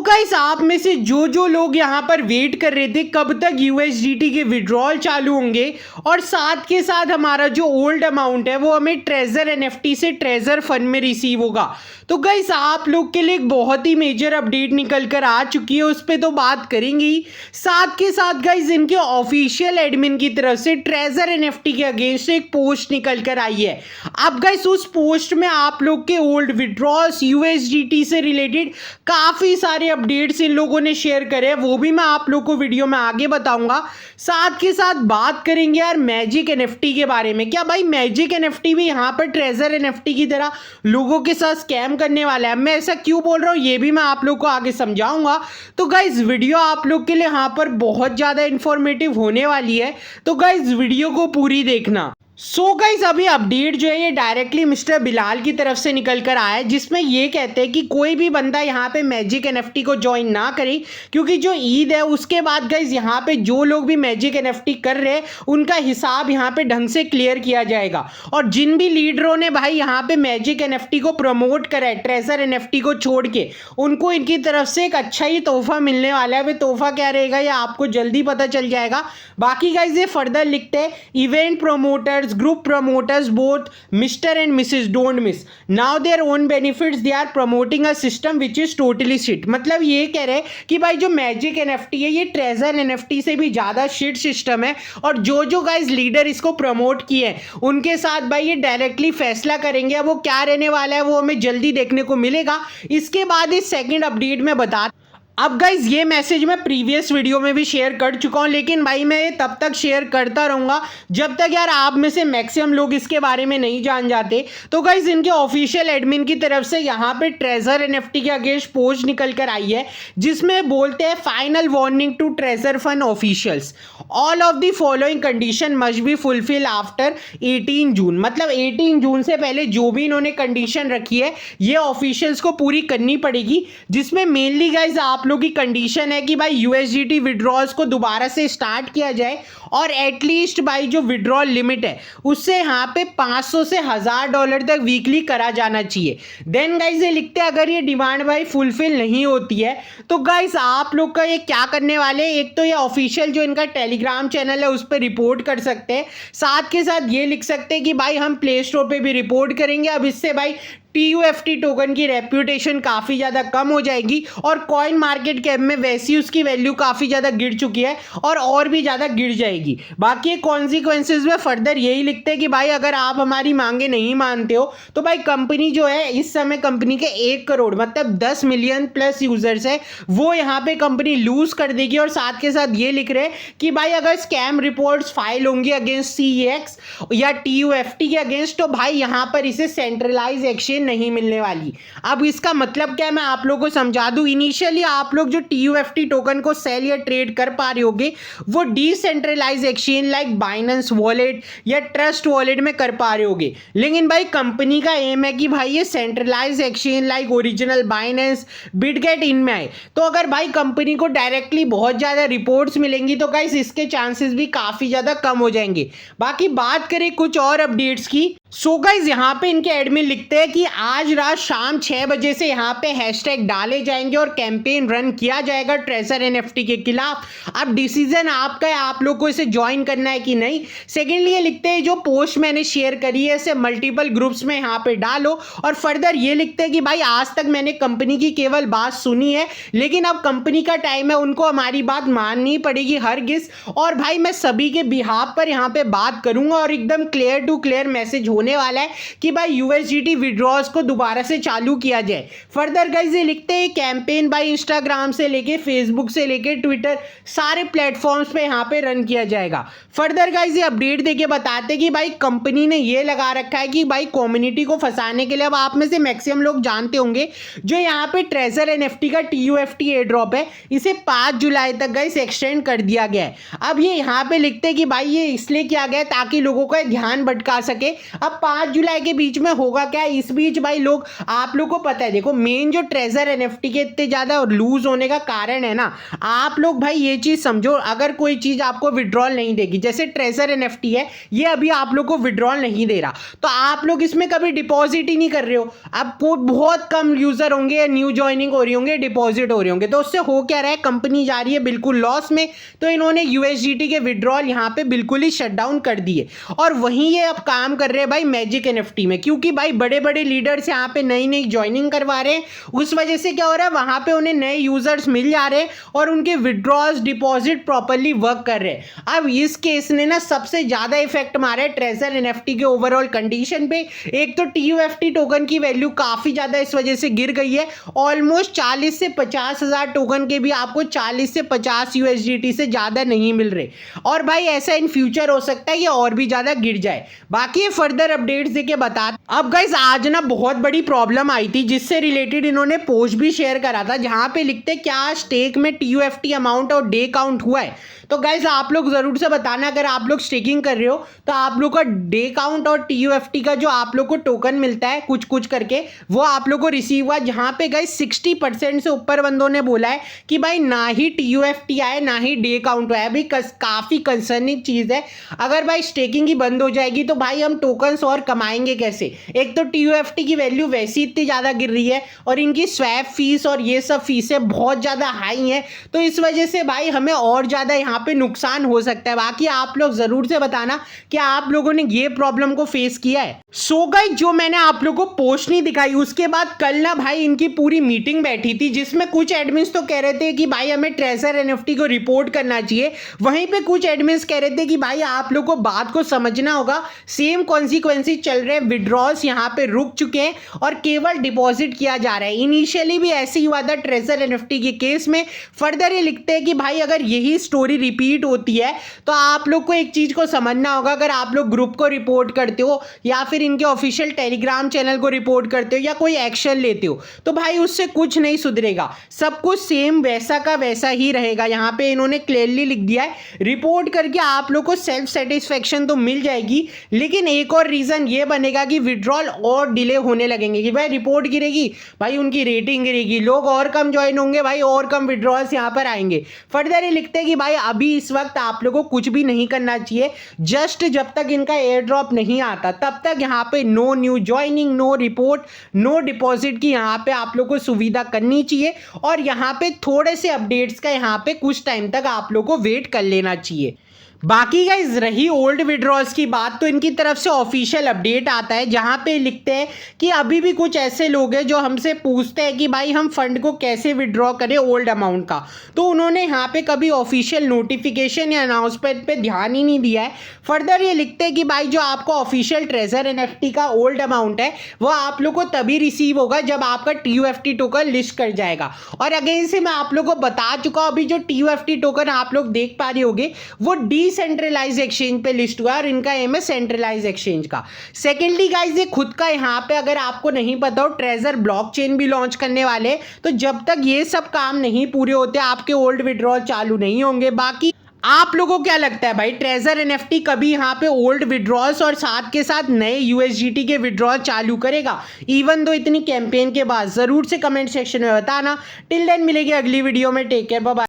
Guys आप में से जो जो लोग यहाँ पर वेट कर रहे थे कब तक यूएसडीटी के विड्रॉल चालू होंगे और साथ के साथ हमारा जो ओल्ड अमाउंट है वो हमें ट्रेजर एनएफटी से ट्रेजर फंड में रिसीव होगा, तो गाइस आप लोग के लिए एक बहुत ही मेजर अपडेट निकल कर आ चुकी है, उस पर तो बात करेंगे ही। साथ के साथ गाइस इनके ऑफिशियल एडमिन की तरफ से ट्रेजर एनएफटी के अगेंस्ट एक पोस्ट निकल कर आई है। अब गाइस उस पोस्ट में आप लोग के ओल्ड विड्रॉल्स यूएसडीटी से रिलेटेड काफी सारे अपडेट्स इन लोगों ने शेयर करे हैं, वो भी मैं आप लोग को वीडियो में आगे बताऊंगा। साथ के साथ बात करेंगे यार मैजिक एनएफटी के बारे में। क्या भाई मैजिक एनएफटी भी यहाँ पर ट्रेजर एनएफटी की तरह लोगों के साथ स्कैम करने वाला है? मैं ऐसा क्यों बोल रहा हूँ ये भी मैं आप लोग को आगे समझाऊंगा। तो गाइज वीडियो आप लोग के लिए यहाँ पर बहुत ज़्यादा इंफॉर्मेटिव होने वाली है, तो गाइज वीडियो को पूरी देखना। सो गाइज अभी अपडेट जो है ये डायरेक्टली मिस्टर बिलाल की तरफ से निकल कर आया है, जिसमें ये कहते हैं कि कोई भी बंदा यहाँ पे मैजिक एनएफटी को ज्वाइन ना करे, क्योंकि जो ईद है उसके बाद गाइज यहाँ पे जो लोग भी मैजिक एनएफटी कर रहे हैं उनका हिसाब यहाँ पे ढंग से क्लियर किया जाएगा। और जिन भी लीडरों ने भाई यहाँ पे मैजिक एनएफटी को प्रमोट करा है ट्रेजर एनएफटी को छोड़ के, उनको इनकी तरफ से एक अच्छा ही तोहफा मिलने वाला है। वे तोहफा क्या रहेगा ये आपको जल्दी पता चल जाएगा। बाकी गाइज ये फर्दर लिखते हैं event promoters group promoters both Mr. and Mrs. don't miss now their own benefits they are promoting a system which is totally shit। मतलब ये कह रहे हैं कि भाई जो मैजिक एनएफटी है ये ट्रेजर एनएफटी से भी ज़्यादा शिट सिस्टम है, और जो जो गाइज लीडर इसको प्रमोट किए हैं उनके साथ भाई ये डायरेक्टली फैसला करेंगे। अब वो क्या रहने वाला है वो हमें जल्दी देखने को मिलेगा। इसके बाद इस सेकेंड अपडेट में बता अब गाइज ये मैसेज मैं प्रीवियस वीडियो में भी शेयर कर चुका हूं, लेकिन भाई मैं ये तब तक शेयर करता रहूंगा जब तक यार आप में से मैक्सिमम लोग इसके बारे में नहीं जान जाते। तो गाइज इनके ऑफिशियल एडमिन की तरफ से यहाँ पे ट्रेजर एनएफटी के अगेंस्ट पोस्ट निकल कर आई है, जिसमें बोलते हैं final warning to treasure fund officials, all of the following condition must be fulfil after 18 June. मतलब 18 जून से पहले जो भी इन्होंने कंडीशन रखी है ये ऑफिशियल्स को पूरी करनी पड़ेगी, जिसमें मेनली गाइज आप लोग की कंडीशन है कि भाई यूएसडीटी विड्रॉल्स को दोबारा से स्टार्ट किया जाए और एटलीस्ट भाई जो विड्रॉल लिमिट है उससे यहाँ पे 500 से $1000 तक वीकली करा जाना चाहिए। देन गाइज ये लिखते हैं अगर ये डिमांड भाई फुलफिल नहीं होती है तो गाइज आप लोग का ये क्या करने वाले, एक तो ये ऑफिशियल जो इनका टेलीग्राम चैनल है उस पर रिपोर्ट कर सकते हैं, साथ के साथ ये लिख सकते हैं कि भाई हम प्ले स्टोर पे भी रिपोर्ट करेंगे। अब इससे भाई TUFT टोकन की रेप्यूटेशन काफ़ी ज़्यादा कम हो जाएगी और कॉइन मार्केट कैप में वैसी उसकी वैल्यू काफ़ी ज़्यादा गिर चुकी है और भी ज़्यादा गिर जाएगी। बाकी कॉन्सिक्वेंसेज में फर्दर यही लिखते हैं कि भाई अगर आप हमारी मांगे नहीं मानते हो तो भाई कंपनी जो है इस समय कंपनी के 1 करोड़ मतलब 10 मिलियन प्लस यूजर्स है वो यहाँ पे कंपनी लूज कर देगी। और साथ के साथ ये लिख रहे हैं कि भाई अगर स्कैम रिपोर्ट्स फाइल होंगी अगेंस्ट CEX या TUFT के अगेंस्ट तो भाई यहाँ पर इसे सेंट्रलाइज एक्सचेंज नहीं मिलने वाली। अब इसका मतलब क्या है मैं आप लोगों को समझा दूं। इनिशियली आप लोग जो TUFT टोकन को सेल या ट्रेड कर पा रहे होगे वो decentralise exchange like Binance wallet या ट्रस्ट वॉलेट में कर पा रहे होगे, लेकिन भाई कंपनी का एम है कि भाई ये centralise exchange like original Binance Bitget इनमें आए। तो अगर भाई कंपनी को डायरेक्टली बहुत ज्यादा रिपोर्ट्स मिलेंगी तो गाइस इसके चांसेस भी काफी ज्यादा कम हो जाएंगे। बाकी बात करें कुछ और अपडेट्स की, सो गाइस यहाँ पे इनके एडमिन लिखते हैं कि आज रात शाम 6 बजे से यहाँ पे हैशटैग डाले जाएंगे और कैंपेन रन किया जाएगा ट्रेजर एनएफटी के खिलाफ। अब डिसीजन आपका है आप लोग को इसे ज्वाइन करना है कि नहीं। सेकेंडली ये लिखते हैं जो पोस्ट मैंने शेयर करी है इसे मल्टीपल ग्रुप्स में यहाँ पे डालो। और फर्दर ये लिखते हैं कि भाई आज तक मैंने कंपनी की केवल बात सुनी है, लेकिन अब कंपनी का टाइम है, उनको हमारी बात माननी पड़ेगी हरगिज। और भाई मैं सभी के बिहाफ पर यहाँ पे बात करूंगा और एकदम क्लियर टू क्लियर मैसेज होने वाला है कि भाई यूएसडीटी विड्रॉल्स को दोबारा से चालू किया जाए। फर्दर गाइस ये लिखते हैं कैंपेन भाई इंस्टाग्राम से लेके फेसबुक से लेके ट्विटर सारे प्लेटफॉर्म्स पे यहाँ पे रन किया जाएगा। फर्दर गाइस ये अपडेट देके बताते कि भाई कंपनी ने ये लगा रखा है कि भाई कम्युनिटी को फंसाने के लिए, अब आप में से मैक्सिमम लोग जानते होंगे जो यहाँ पे ट्रेजर एनएफटी का TUFT एयर ड्रॉप है इसे 5 जुलाई तक गाइस एक्सटेंड कर दिया गया है। अब ये यहाँ पे लिखते हैं कि भाई ये इसलिए किया गया ताकि लोगों का ध्यान भटका सके। अब अब 5 जुलाई के बीच में होगा क्या? इस बीच भाई लोग, आप लोग को पता है, देखो मेन जो ट्रेजर एनएफटी के इतने ज्यादा लूज होने का कारण है ना, आप लोग भाई ये चीज समझो, अगर कोई चीज आपको विड्रॉल नहीं देगी, जैसे ट्रेजर एनएफटी है, ये अभी आप लोग को विड्रॉल नहीं दे रहा, तो आप लोग इसमें कभी डिपॉजिट ही नहीं कर रहे हो। अब बहुत कम यूजर होंगे, न्यू ज्वाइनिंग हो रही होंगे, डिपॉजिट हो रहे होंगे, तो उससे हो क्या रहा है, कंपनी जा रही है बिल्कुल लॉस में। तो इन्होंने यूएसडीटी के विड्रॉल यहाँ पे बिल्कुल ही शट डाउन कर दिए, और वहीं ये अब काम कर रहे हैं भाई मैजिक एनएफटी में, क्योंकि भाई बड़े बड़े लीडर्स यहाँ पे नई नई ज्वाइनिंग करवा रहे हैं। उस वजह से क्या हो रहा है, वहां पे उन्हें नए यूजर्स मिल जा रहे हैं और उनके विड्रॉल्स डिपॉजिट प्रॉपर्ली वर्क कर रहे हैं। अब इस केस ने ना सबसे ज्यादा इफेक्ट मारा है ट्रेजर एनएफटी के ओवरऑल कंडीशन पे। एक तो टीयूएफटी टोकन की वैल्यू काफी ज्यादा इस वजह से गिर गई है, ऑलमोस्ट 40 से 50 हजार टोकन के भी आपको 40 से 50 यूएसडीटी से ज्यादा नहीं मिल रहे, और भाई ऐसा इन फ्यूचर हो सकता है ये और भी ज्यादा गिर जाए। बाकी फर्दर अपडेट्स देके बता। अब गाइस आज ना बहुत बड़ी प्रॉब्लम आई थी, जिससे रिलेटेड इन्होंने पोस्ट भी शेयर करा था, जहां पे लिखते क्या स्टेक में टीयूएफटी अमाउंट और डे काउंट हुआ है। तो गाइस आप लोग जरूर से बताना, अगर आप लोग स्टेकिंग कर रहे हो तो आप लोग का डे काउंट और टीयूएफटी का जो आप लोग को टोकन मिलता है कुछ कुछ करके, वो आप लोग को रिसीव हुआ। जहां पे गाइस 60% से ऊपर बंदों ने बोला है कि भाई ना ही टीयूएफटी आए ना ही डे काउंट आया। भाई काफी कंसर्निंग चीज है। अगर भाई स्टेकिंग ही बंद हो जाएगी तो भाई हम टोकन्स और कमाएंगे कैसे? एक तो टीयूएफटी की वैल्यू वैसी इतनी ज्यादा गिर रही है, और इनकी स्वैप फीस और ये सब फीसें बहुत ज्यादा हाई हैं, तो इस वजह से भाई हमें और ज्यादा यहाँ पे नुकसान हो सकता है। बाकी आप लोग जरूर से बताना कि आप लोगों ने ये प्रॉब्लम को फेस किया है। सो गाइस जो मैंने आप लोगों को पोस्ट नहीं दिखाई, उसके बाद कल ना भाई इनकी पूरी मीटिंग बैठी थी, जिसमें कुछ एडमिन्स तो कह रहे थे कि भाई हमें ट्रेजर एनएफटी को रिपोर्ट करना चाहिए, वहीं पे कुछ एडमिन्स कह रहे थे कि भाई आप लोग को बात को समझना होगा, सेम कॉन्सिक्वेंसेस चल रहे हैं, विड्रॉल्स यहाँ पे रुक चुके हैं और केवल डिपॉजिट किया जा रहा है। इनिशियली भी ऐसे ही हुआ था ट्रेजर एनएफटी के केस में। फर्दर ये लिखते हैं कि भाई अगर यही स्टोरी रिपीट होती है तो आप लोग को एक चीज को समझना होगा, अगर आप लोग ग्रुप को रिपोर्ट करते हो या फिर इनके ऑफिशियल टेलीग्राम चैनल को रिपोर्ट करते हो या कोई एक्शन लेते हो, तो भाई उससे कुछ नहीं सुधरेगा, सब कुछ सेम वैसा का वैसा ही रहेगा। यहाँ पे इन्होंने क्लियरली लिख दिया है, रिपोर्ट करके आप लोग को सेल्फ सेटिस्फेक्शन तो मिल जाएगी, लेकिन एक और रीजन ये बनेगा कि विड्रॉल और डिले होने लगेंगे, कि भाई रिपोर्ट गिरेगी, भाई उनकी रेटिंग गिरेगी, लोग और कम ज्वाइन होंगे, भाई और कम विड्रॉल्स यहाँ पर आएंगे। फर्दर ये लिखते हैं कि भाई अभी इस वक्त आप लोगों को कुछ भी नहीं करना चाहिए, जस्ट जब तक इनका एयर ड्रॉप नहीं आता तब तक यहाँ पे no new joining, no report, no deposit की यहाँ पे आप लोग को सुविधा करनी चाहिए, और यहाँ पे थोड़े से अपडेट्स का यहाँ पे कुछ टाइम तक आप लोग को वेट कर लेना चाहिए। बाकी गाइज रही ओल्ड विड्रॉल्स की बात, तो इनकी तरफ से ऑफिशियल अपडेट आता है, जहां पे लिखते हैं कि अभी भी कुछ ऐसे लोग हैं जो हमसे पूछते हैं कि भाई हम फंड को कैसे विड्रॉ करें ओल्ड अमाउंट का, तो उन्होंने यहाँ पे कभी ऑफिशियल नोटिफिकेशन या अनाउंसमेंट पे ध्यान ही नहीं दिया है। फर्दर ये लिखते हैं कि भाई जो आपको ऑफिशियल ट्रेजर एनएफटी का ओल्ड अमाउंट है वो आप लोग को तभी रिसीव होगा जब आपका टीयूएफटी टोकन लिस्ट कर जाएगा। और अगेन से मैं आप लोग को बता चुका हूं, अभी जो टीयूएफटी टोकन आप लोग देख पा रहे होगे वो डिसेंट्रलाइज एक्सचेंज पे लिस्ट हुआ है, और इनका एम है सेंट्रलाइज एक्सचेंज का। सेकेंडली गाइज ये खुद का यहाँ पे अगर आपको नहीं पता हो ट्रेजर ब्लॉकचेन भी लॉन्च करने वाले, तो जब तक ये सब काम नहीं पूरे होते आपके ओल्ड विड्रॉल चालू नहीं होंगे। बाकी आप लोगों को क्या लगता है भाई, ट्रेजर एनएफटी कभी यहाँ पे ओल्ड विड्रॉल्स और साथ के साथ नए यूएसडीटी के विड्रॉल चालू करेगा इवन दो इतनी कैंपेन के बाद? जरूर से कमेंट सेक्शन में बताना। टिल देन मिलेगी अगली वीडियो में, टेक केयर, बाय बाय।